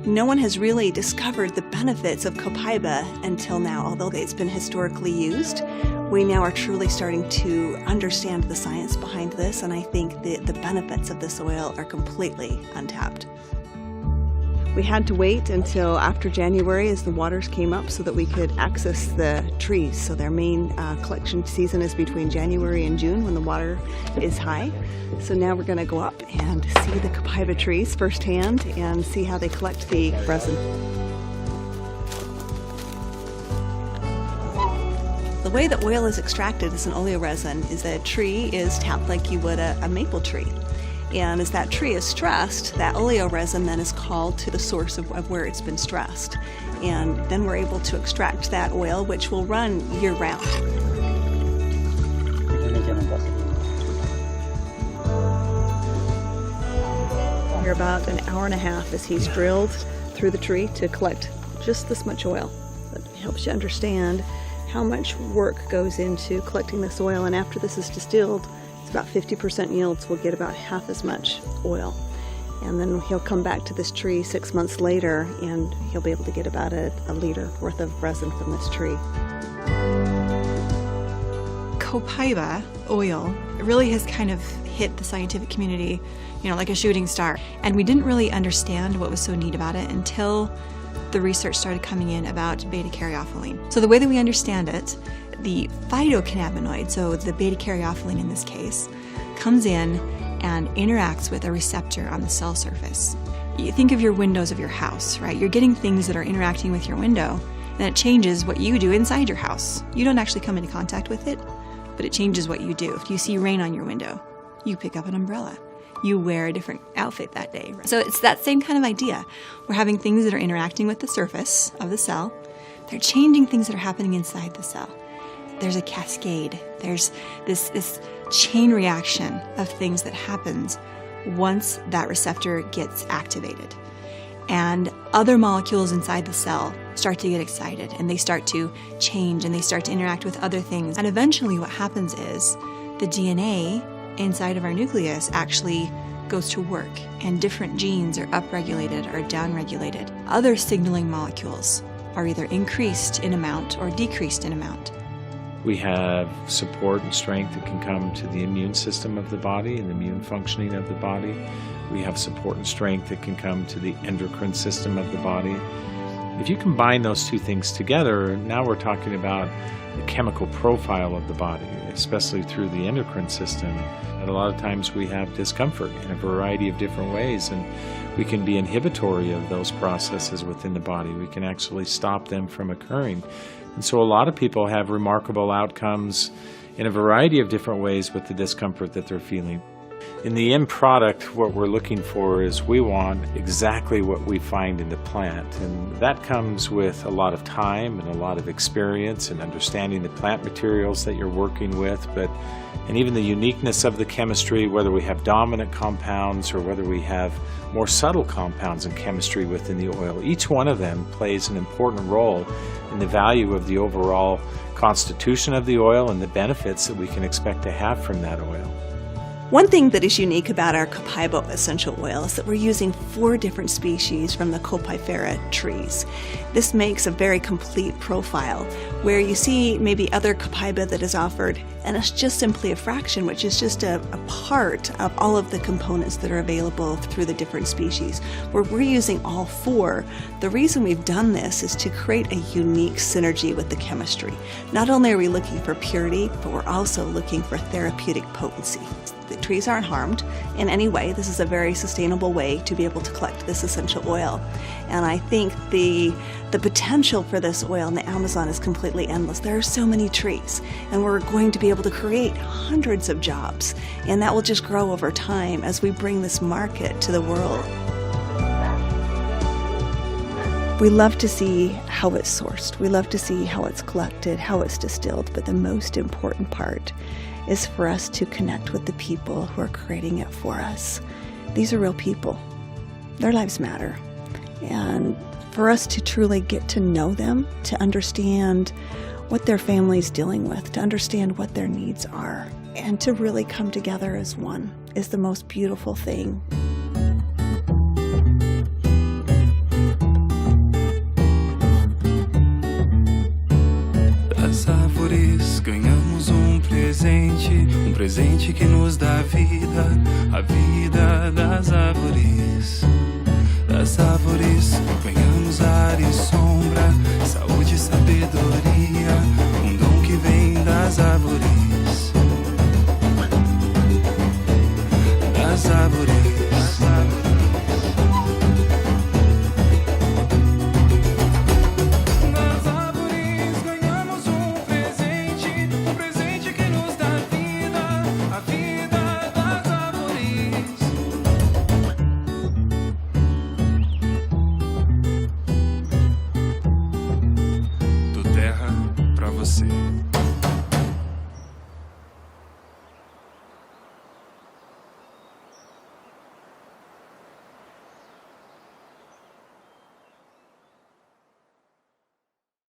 No one has really discovered the benefits of copaiba until now, although it's been historically used. We now are truly starting to understand the science behind this, and I think the benefits of this oil are completely untapped. We had to wait until after January as the waters came up so that we could access the trees. So their main collection season is between January and June when the water is high. So now we're going to go up and see the copaiba trees firsthand and see how they collect the resin. The way that oil is extracted as an oleoresin is that a tree is tapped like you would a maple tree. And as that tree is stressed, that oleoresin then is called to the source of where it's been stressed. And then we're able to extract that oil, which will run year-round. You're about an hour and a half as he's drilled through the tree to collect just this much oil. It helps you understand how much work goes into collecting this oil, and after this is distilled, it's about 50% yields. We'll get about half as much oil. And then he'll come back to this tree 6 months later and he'll be able to get about a liter worth of resin from this tree. Copaiba oil really has kind of hit the scientific community, like a shooting star. And we didn't really understand what was so neat about it until the research started coming in about betacarofillene. So the way that we understand it, the phytocannabinoid, so the betacarofillene in this case, comes in and interacts with a receptor on the cell surface. You think of your windows of your house, right? You're getting things that are interacting with your window, and it changes what you do inside your house. You don't actually come into contact with it, but it changes what you do. If you see rain on your window, you pick up an umbrella. You wear a different outfit that day. So it's that same kind of idea. We're having things that are interacting with the surface of the cell. They're changing things that are happening inside the cell. There's a cascade. There's this chain reaction of things that happens once that receptor gets activated. And other molecules inside the cell start to get excited, and they start to change, and they start to interact with other things. And eventually what happens is the DNA inside of our nucleus actually goes to work, and different genes are upregulated or downregulated. Other signaling molecules are either increased in amount or decreased in amount. We have support and strength that can come to the immune system of the body and the immune functioning of the body. We have support and strength that can come to the endocrine system of the body. If you combine those two things together, now we're talking about the chemical profile of the body, especially through the endocrine system. And a lot of times we have discomfort in a variety of different ways, and we can be inhibitory of those processes within the body. We can actually stop them from occurring. And so a lot of people have remarkable outcomes in a variety of different ways with the discomfort that they're feeling. In the end product, what we're looking for is we want exactly what we find in the plant. And that comes with a lot of time and a lot of experience and understanding the plant materials that you're working with, and even the uniqueness of the chemistry, whether we have dominant compounds or whether we have more subtle compounds in chemistry within the oil. Each one of them plays an important role in the value of the overall constitution of the oil and the benefits that we can expect to have from that oil. One thing that is unique about our copaiba essential oil is that we're using 4 different species from the Copaifera trees. This makes a very complete profile where you see maybe other copaiba that is offered and it's just simply a fraction, which is just a part of all of the components that are available through the different species. Where we're using all 4, the reason we've done this is to create a unique synergy with the chemistry. Not only are we looking for purity, but we're also looking for therapeutic potency. The trees aren't harmed in any way. This is a very sustainable way to be able to collect this essential oil. And I think the potential for this oil in the Amazon is completely endless. There are so many trees, and we're going to be able to create hundreds of jobs, and that will just grow over time as we bring this market to the world. We love to see how it's sourced. We love to see how it's collected, how it's distilled, but the most important part is for us to connect with the people who are creating it for us. These are real people. Their lives matter. And for us to truly get to know them, to understand what their family's dealing with, to understand what their needs are, and to really come together as one is the most beautiful thing. Ganhamos um presente que nos dá vida, a vida das árvores. Das árvores ganhamos ar e sombra, saúde e sabedoria, um dom que vem das árvores. Das árvores.